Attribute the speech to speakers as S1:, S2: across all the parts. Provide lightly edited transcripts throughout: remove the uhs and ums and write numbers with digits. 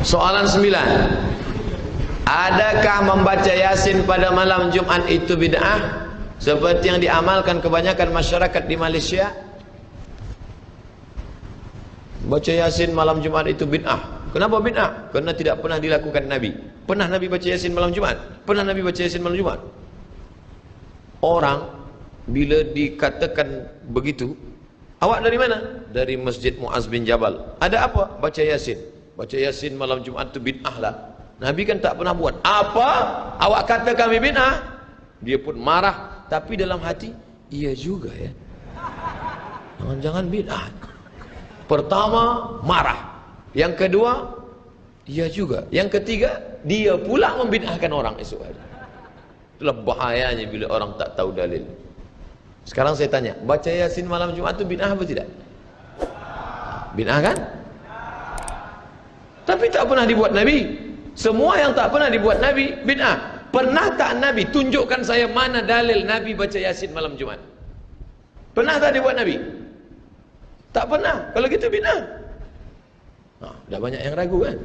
S1: Soalan 9. Adakah membaca Yasin pada malam Jumat itu bid'ah seperti yang diamalkan kebanyakan masyarakat di Malaysia? Baca Yasin malam Jumat itu bid'ah. Kenapa bid'ah? Karena tidak pernah dilakukan Nabi. Pernah Nabi baca Yasin malam Jumat? Pernah Nabi baca Yasin malam Jumat? Orang bila dikatakan begitu, awak dari mana? Dari Masjid Muaz bin Jabal. Ada apa? Baca Yasin. Baca Yasin malam Jumat itu bid'ah lah. Nabi kan tak pernah buat. Apa? Awak kata kami bid'ah? Dia pun marah, tapi dalam hati, iya juga ya. Jangan-jangan bid'ah. Pertama, marah. Yang kedua, iya juga. Yang ketiga, dia pula membid'ahkan orang esok hari. Itulah bahayanya bila orang tak tahu dalil. Sekarang saya tanya, baca Yasin malam Jumat itu bid'ah apa tidak? Bid'ah kan? Tapi tak pernah dibuat Nabi. Semua yang tak pernah dibuat Nabi, bid'ah. Pernah tak Nabi tunjukkan saya mana dalil Nabi baca Yasin malam Jumat? Pernah tak dibuat Nabi? Tak pernah. Kalau gitu bid'ah. Dah banyak yang ragu kan?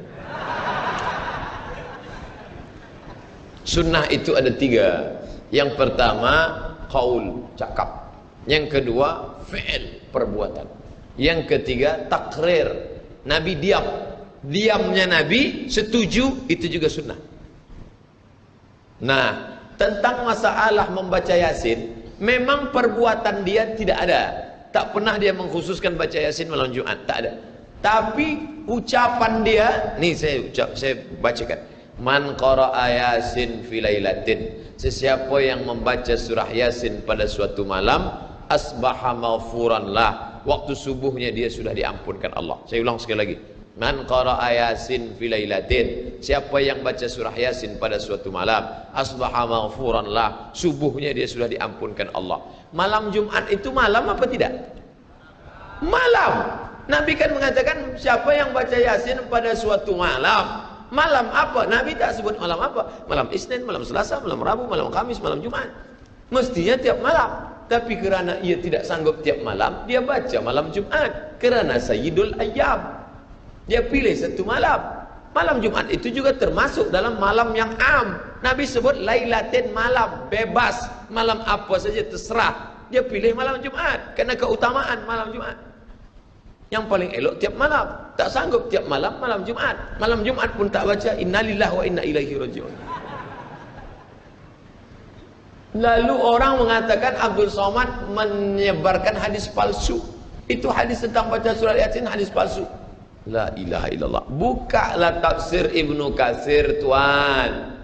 S1: Sunnah itu ada 3. Yang pertama, qaul, cakap. Yang kedua, fi'il, perbuatan. Yang ketiga, takrir. Nabi diam. Diamnya Nabi, setuju, itu juga sunnah. Nah, tentang masalah membaca Yasin, memang perbuatan dia tidak ada. Tak pernah dia mengkhususkan baca Yasin malam Jumat, tak ada. Tapi ucapan dia, nih saya bacakan. Man qara'a Yasin fi lailatin. Sesiapa yang membaca surah Yasin pada suatu malam, asbaha maghfuran lah. Waktu subuhnya dia sudah diampunkan Allah. Saya ulang sekali lagi. Man qara'a Yasin fi lailatin. Siapa yang baca surah Yasin pada suatu malam, asbaha maghfuran lah. Subuhnya dia sudah diampunkan Allah. Malam Jumat itu malam apa tidak? Malam. Nabi kan mengatakan siapa yang baca Yasin pada suatu malam. Malam apa? Nabi tak sebut malam apa. Malam Isnin, malam Selasa, malam Rabu, malam Kamis, malam Jumat. Mestinya tiap malam. Tapi kerana ia tidak sanggup tiap malam, dia baca malam Jumat. Kerana Sayyidul Ayyam. Dia pilih satu malam. Malam Jumat itu juga termasuk dalam malam yang am. Nabi sebut lailatin, malam bebas. Malam apa saja terserah. Dia pilih malam Jumat kerana keutamaan malam Jumat. Yang paling elok tiap malam. Tak sanggup tiap malam, malam Jumat. Malam Jumat pun tak baca innalillahi wa inna ilaihi raji'un. Lalu orang mengatakan Abdul Somad menyebarkan hadis palsu. Itu hadis tentang baca surat Yasin, hadis palsu. La ilaha illallah. Bukalah tafsir Ibnu Katsir, tuan.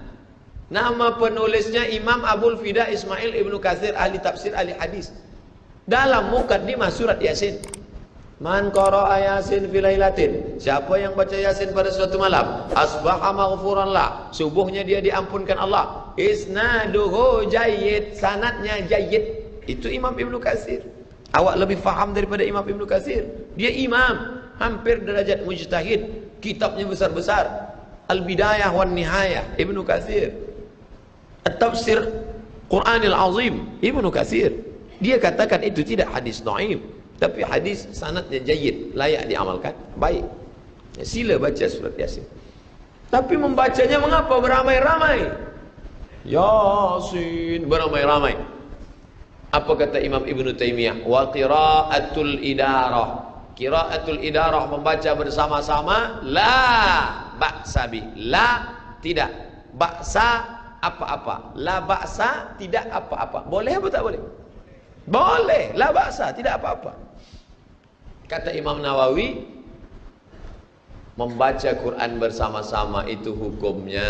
S1: Nama penulisnya Imam Abul Fida Ismail Ibnu Katsir, ahli tafsir, ahli hadis. Dalam mukaddimah surat Yasin, man qara'a Yasin fi lailatin. Siapa yang baca Yasin pada suatu malam, asbaha maghfuran lah. Subuhnya dia diampunkan Allah. Isnaduhu jayyid, sanadnya jayyid. Itu Imam Ibnu Katsir. Awak lebih faham daripada Imam Ibnu Katsir. Dia imam, hampir derajat mujtahid. Kitabnya besar-besar. Al-Bidayah wan Nihayah, Ibnu Katsir. At-Tafsir Quranil Azim, Ibnu Katsir. Dia katakan itu tidak hadis dhaif, tapi hadis sanadnya jayyid, layak diamalkan, baik. Ya, sila baca surat Yasin. Tapi membacanya mengapa beramai-ramai? Yasin beramai-ramai. Apa kata Imam Ibnu Taimiyah? Wa qiraatul idarah. Qiraatul idarah, membaca bersama-sama, la ba'sa bi. La tidak, ba'sa apa-apa. La ba'sa tidak apa-apa. Boleh apa tak boleh? Boleh, la ba'sa tidak apa-apa. Kata Imam Nawawi, membaca Quran bersama-sama itu hukumnya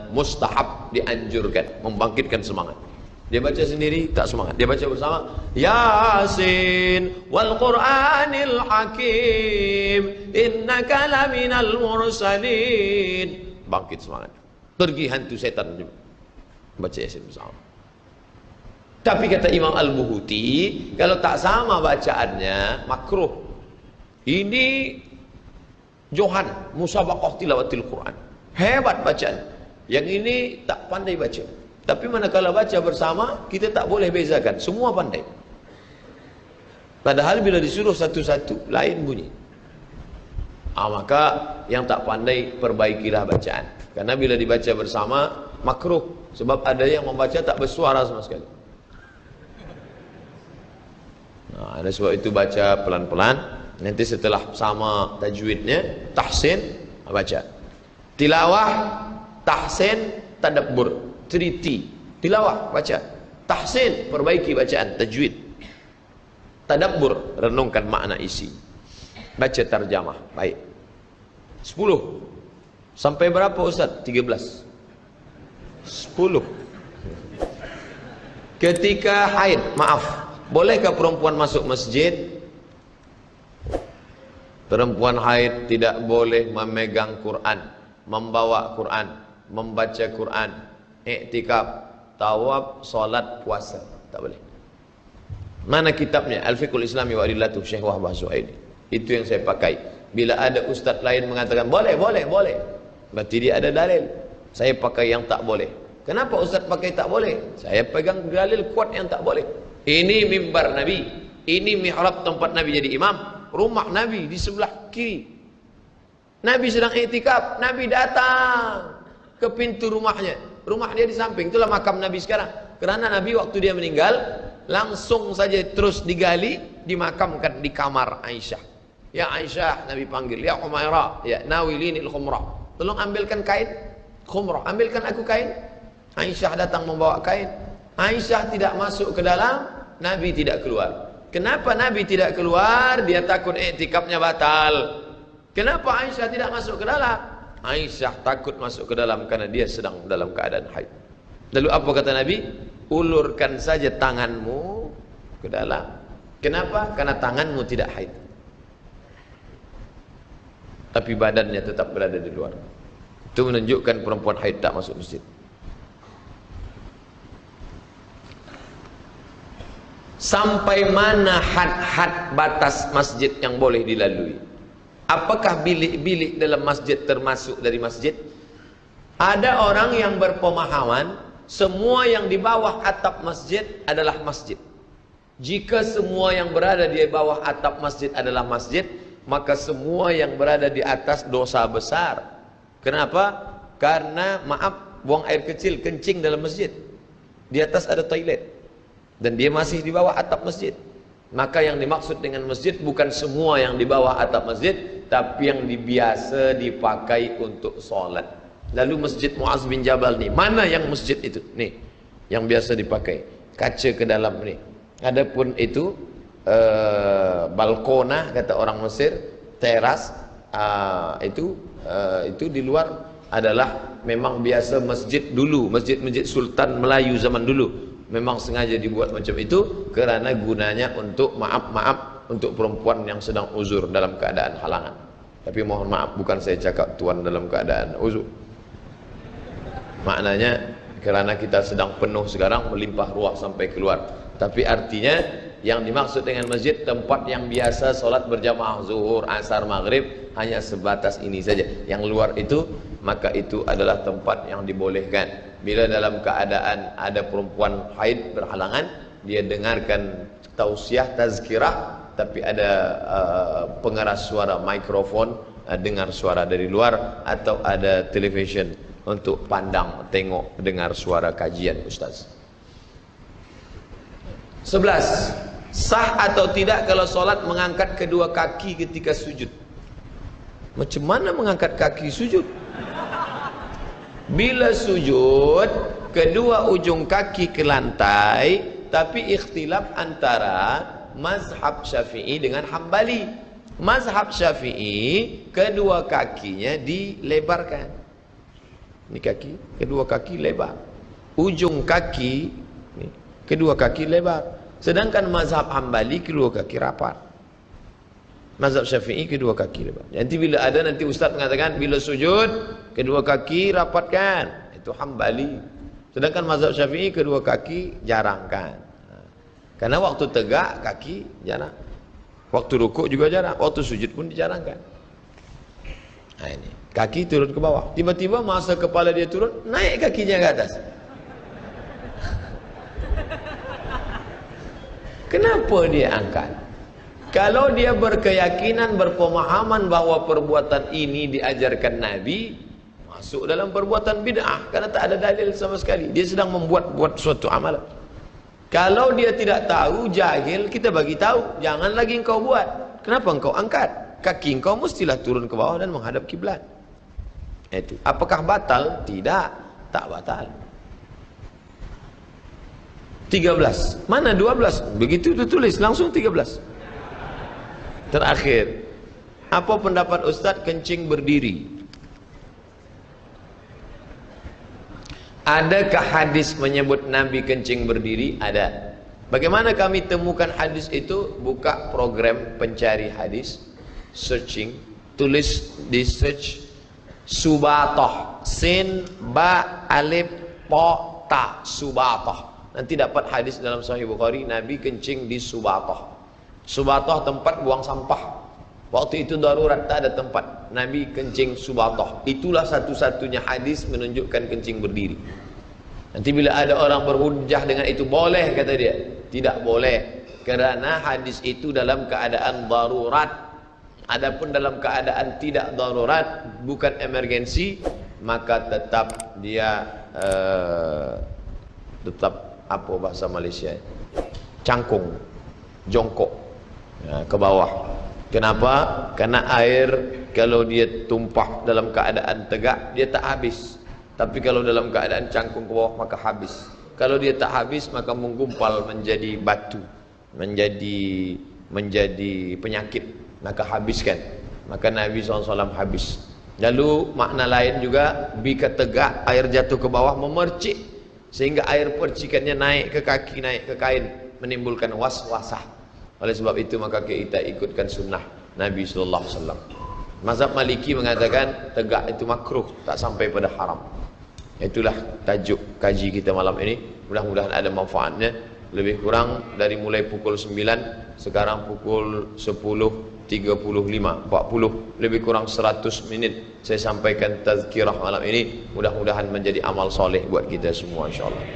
S1: mustahab, dianjurkan, membangkitkan semangat. Dia baca sendiri tak semangat, dia baca bersama, Yasin wal Qur'anil Hakim innaka laminal mursalin. Bangkit semangat, pergi hantu setan juga. Baca Yasin bersama. Tapi kata Imam Al-Buhuti, kalau tak sama bacaannya makruh. Ini Johan musabaqah tilawatil Quran, hebat bacaan. Yang ini tak pandai baca. Tapi manakala baca bersama, kita tak boleh bezakan, semua pandai. Padahal bila disuruh satu-satu, lain bunyi. Maka yang tak pandai perbaikilah bacaan. Karena bila dibaca bersama makruh, sebab ada yang membaca tak bersuara sama sekali. Nah, ada sebab itu baca pelan-pelan. Nanti setelah sama tajwidnya, tahsin, baca. Tilawah, tahsin, tadabbur, 3T. Tilawah, baca. Tahsin, perbaiki bacaan, tajwid. Tadabbur, renungkan makna isi. Baca tarjamah, baik. 10. Sampai berapa Ustaz? 13. 10. Ketika haid, maaf, bolehkah perempuan masuk masjid? Perempuan haid tidak boleh memegang Quran, membawa Quran, membaca Quran, iktikaf, tawaf, salat, puasa. Tak boleh. Mana kitabnya? Al-Fiqhul Islami wa Adillatuh Syekh Wahbah Zuhaili. Itu yang saya pakai. Bila ada ustaz lain mengatakan boleh, berarti dia ada dalil. Saya pakai yang tak boleh. Kenapa ustaz pakai tak boleh? Saya pegang dalil kuat yang tak boleh. Ini mimbar Nabi, ini mihrab tempat Nabi jadi imam, rumah Nabi di sebelah kiri. Nabi sedang iktikaf, Nabi datang ke pintu rumahnya. Rumah dia di samping, itulah makam Nabi sekarang. Kerana Nabi waktu dia meninggal, langsung saja terus digali, dimakamkan di kamar Aisyah. Ya Aisyah, Nabi panggil, ya Umairah, ya nawilinil khumrah. Tolong ambilkan kain khumrah, ambilkan aku kain. Aisyah datang membawa kain. Aisyah tidak masuk ke dalam, Nabi tidak keluar. Kenapa Nabi tidak keluar? Dia takut iktikafnya batal. Kenapa Aisyah tidak masuk ke dalam? Aisyah takut masuk ke dalam karena dia sedang dalam keadaan haid. Lalu apa kata Nabi? Ulurkan saja tanganmu ke dalam. Kenapa? Karena tanganmu tidak haid, tapi badannya tetap berada di luar. Itu menunjukkan perempuan haid tak masuk masjid. Sampai mana had-had batas masjid yang boleh dilalui? Apakah bilik-bilik dalam masjid termasuk dari masjid? Ada orang yang berpemahaman semua yang di bawah atap masjid adalah masjid. Jika semua yang berada di bawah atap masjid adalah masjid, maka semua yang berada di atas dosa besar. Kenapa? Karena maaf, buang air kecil, kencing dalam masjid. Di atas ada toilet dan dia masih di bawah atap masjid. Maka yang dimaksud dengan masjid bukan semua yang di bawah atap masjid, tapi yang biasa dipakai untuk sholat. Lalu masjid Muaz bin Jabal nih, mana yang masjid itu? Nih, yang biasa dipakai. Kaca ke dalam nih. Adapun itu balkona kata orang Mesir, teras, itu di luar adalah memang biasa masjid dulu, masjid-masjid Sultan Melayu zaman dulu. Memang sengaja dibuat macam itu kerana gunanya untuk maaf untuk perempuan yang sedang uzur dalam keadaan halangan. Tapi mohon maaf, bukan saya cakap tuan dalam keadaan uzur. Maknanya kerana kita sedang penuh sekarang, melimpah ruah sampai keluar. Tapi artinya yang dimaksud dengan masjid tempat yang biasa solat berjamaah zuhur, asar, maghrib, hanya sebatas ini saja. Yang luar itu, maka itu adalah tempat yang dibolehkan. Bila dalam keadaan ada perempuan haid berhalangan, dia dengarkan tausiah, tazkirah, tapi ada pengeras suara, mikrofon, dengar suara dari luar, atau ada television untuk pandang, tengok, dengar suara kajian ustaz. 11. Sah atau tidak kalau solat mengangkat kedua kaki ketika sujud? Macam mana mengangkat kaki sujud? Bila sujud, kedua ujung kaki ke lantai, tapi ikhtilaf antara mazhab Syafi'i dengan Hambali. Mazhab Syafi'i, kedua kakinya dilebarkan. Ini kaki, kedua kaki lebar. Ujung kaki, nih, kedua kaki lebar. Sedangkan mazhab Hambali kedua kaki rapat. Mazhab Syafi'i kedua kaki lebar. Nanti bila ada nanti ustaz mengatakan bila sujud kedua kaki rapatkan, itu Hambali. Sedangkan mazhab Syafi'i kedua kaki jarangkan. Karena waktu tegak kaki jarang. Waktu rukuk juga jarang, waktu sujud pun dijarangkan. Nah ini, kaki turun ke bawah. Tiba-tiba masa kepala dia turun, naik kakinya ke atas. Kenapa dia angkat? Kalau dia berkeyakinan, berpemahaman bahwa perbuatan ini diajarkan Nabi, masuk dalam perbuatan bid'ah karena tak ada dalil sama sekali. Dia sedang membuat suatu amalan. Kalau dia tidak tahu, jahil, kita bagi tahu, jangan lagi engkau buat. Kenapa engkau angkat? Kaki engkau mestilah turun ke bawah dan menghadap kiblat. Itu. Apakah batal? Tidak, tak batal. 13. Mana 12? Begitu ditulis langsung 13. Terakhir, apa pendapat Ustadz kencing berdiri? Adakah hadis menyebut Nabi kencing berdiri? Ada. Bagaimana kami temukan hadis itu? Buka program pencari hadis, searching, tulis di search Subatoh, sin, ba, alif, po, ta, Subatoh. Nanti dapat hadis dalam Sahih Bukhari, Nabi kencing di Subatoh. Subatoh tempat buang sampah. Waktu itu darurat, tak ada tempat. Nabi kencing Subatoh. Itulah satu-satunya hadis menunjukkan kencing berdiri. Nanti bila ada orang berhujjah dengan itu, boleh kata dia. Tidak boleh. Kerana hadis itu dalam keadaan darurat. Adapun dalam keadaan tidak darurat, bukan emergensi, maka tetap dia tetap apa bahasa Malaysia? Cangkung, jongkok. Ya, ke bawah. Kenapa? Karena air kalau dia tumpah dalam keadaan tegak, dia tak habis. Tapi kalau dalam keadaan cangkung ke bawah, maka habis. Kalau dia tak habis, maka menggumpal menjadi batu, menjadi penyakit, maka habiskan. Maka Nabi SAW habis. Lalu makna lain juga, bika tegak, air jatuh ke bawah, memercik, sehingga air percikannya naik ke kaki, naik ke kain, menimbulkan waswasah. Oleh sebab itu maka kita ikutkan sunnah Nabi SAW. Mazhab Maliki mengatakan tegak itu makruh, tak sampai pada haram. Itulah tajuk kaji kita malam ini. Mudah-mudahan ada manfaatnya. Lebih kurang dari mulai pukul 9, sekarang pukul 10.35, 40, lebih kurang 100 menit saya sampaikan tazkirah malam ini. Mudah-mudahan menjadi amal soleh buat kita semua insyaAllah.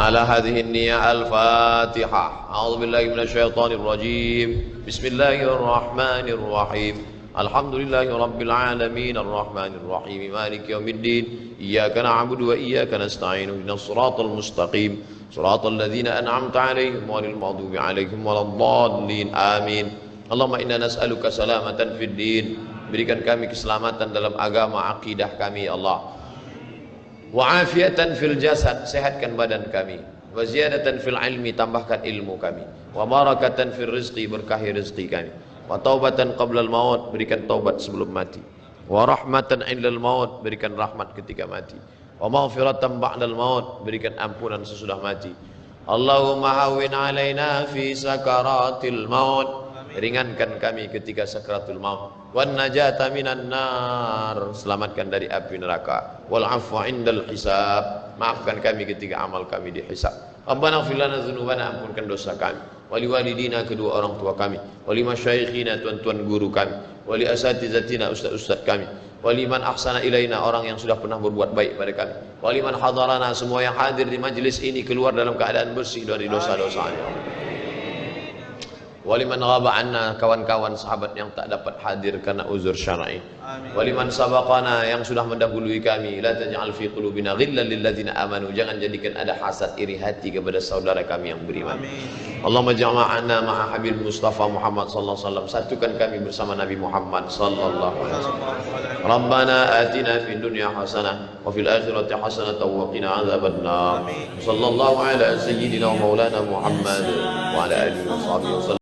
S1: على هذه النية الفاتحة. أعوذ بالله من الشيطان الرجيم. بسم الله الرحمن الرحيم. الحمد لله رب العالمين الرحمن الرحيم مالك يوم الدين. إياك نعبد وإياك نستعين اهدنا الصراط المستقيم صراط الذين أنعمت عليهم غير المغضوب عليهم ولا الضالين آمين. اللهم إنا نسألك سلامة في الدين. Berikan kami keselamatan dalam agama, akidah kami ya Allah. Wa afiatan fil jasad, sehatkan badan kami. Wa ziyadatan fil ilmi, tambahkan ilmu kami. Wa barakatan fil rizqi, berkahi rezeki kami. Wa taubatan qabla al maut, berikan taubat sebelum mati. Wa rahmatan indal maut, berikan rahmat ketika mati. Wa maghfiratan ba'dal maut, berikan ampunan sesudah mati. Allahumma hawwin alaina fi sakaratil maut, ringankan kami ketika sakratul maut. Wan najata minan nar, selamatkan dari api neraka. Wal afwa indal hisab, maafkan kami ketika amal kami dihisab. Rabbana ighfir lana dzunubana, ampunkan dosa kami. Wali walidina, kedua orang tua kami. Wali masyaikhina, tuan-tuan guru kami. Wali asatizatina, ustaz-ustaz kami. Wali man ahsana ilaina, orang yang sudah pernah berbuat baik pada kami. Wali man hadarana, semua yang hadir di majlis ini keluar dalam keadaan bersih dari dosa-dosanya. Waliman ghaba anna, kawan-kawan sahabat yang tak dapat hadir karena uzur syar'i. Waliman sabaqana, yang sudah mendahului kami. La taj'al fi qulubina ghillan lil ladzina amanu, jangan jadikan ada hasad iri hati kepada saudara kami yang beriman. Allahumma jama'ana ma'a Habib Mustafa Muhammad sallallahu alaihi wasallam, satukan kami bersama Nabi Muhammad sallallahu alaihi wasallam. Rabbana atina fid dunya hasanah wa fil akhirati hasanah wa qina adzabannar. Sallallahu ala sayyidina wa maulana Muhammad wa ala alihi wa sahbihi wasallam.